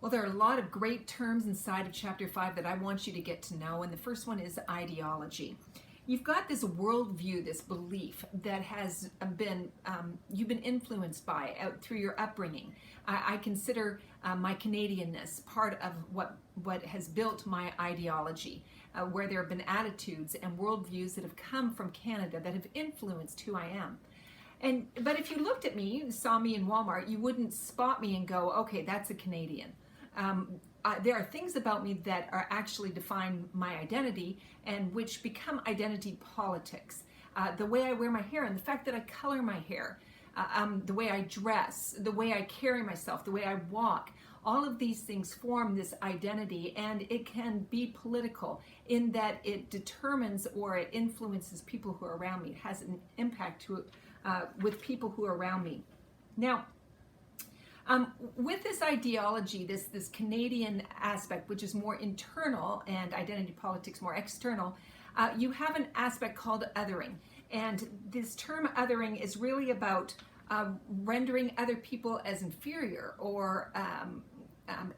Well, there are a lot of great terms inside of Chapter 5 that I want you to get to know, and the first one is ideology. You've got this worldview, this belief that has been, you've been influenced by out through your upbringing. I consider my Canadianness part of what has built my ideology, where there have been attitudes and worldviews that have come from Canada that have influenced who I am. But if you looked at me, saw me in Walmart, you wouldn't spot me and go, okay, that's a Canadian. There are things about me that are actually define my identity and which become identity politics. The way I wear my hair and the fact that I color my hair, the way I dress, the way I carry myself, the way I walk, all of these things form this identity, and it can be political in that it determines or it influences people who are around me. It has an impact with people who are around me. Now, with this ideology, this Canadian aspect, which is more internal and identity politics more external, you have an aspect called othering. And this term othering is really about rendering other people as inferior or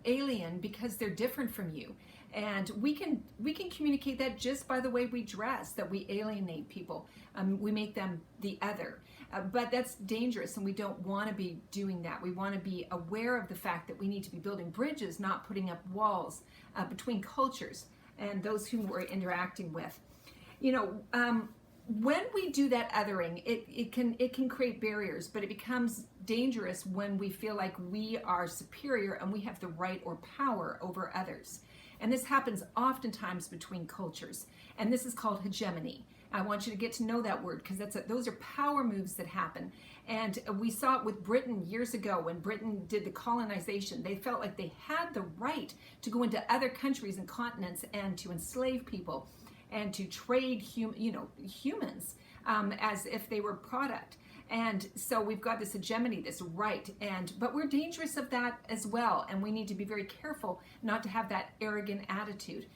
alien because they're different from you. And we can communicate that just by the way we dress, that we alienate people. We make them the other. But that's dangerous, and we don't want to be doing that. We want to be aware of the fact that we need to be building bridges, not putting up walls between cultures and those whom we're interacting with. You know, when we do that othering, it can create barriers, but it becomes dangerous when we feel like we are superior and we have the right or power over others. And this happens oftentimes between cultures, and this is called hegemony. I want you to get to know that word because those are power moves that happen. And we saw it with Britain years ago when Britain did the colonization. They felt like they had the right to go into other countries and continents and to enslave people and to trade humans as if they were product. And so we've got this hegemony, this right, but we're dangerous of that as well, and we need to be very careful not to have that arrogant attitude.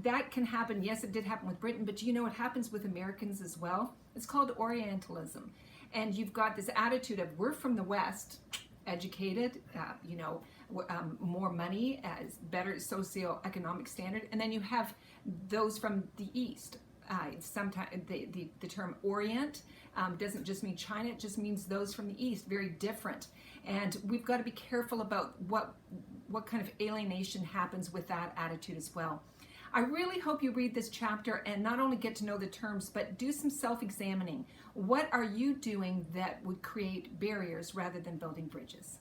That can happen. Yes, it did happen with Britain, but do you know what happens with Americans as well? It's called Orientalism. And you've got this attitude of we're from the West, educated, more money, better socioeconomic standard, and then you have those from the East. Sometimes the term Orient doesn't just mean China, it just means those from the East, very different. And we've got to be careful about what kind of alienation happens with that attitude as well. I really hope you read this chapter and not only get to know the terms, but do some self-examining. What are you doing that would create barriers rather than building bridges?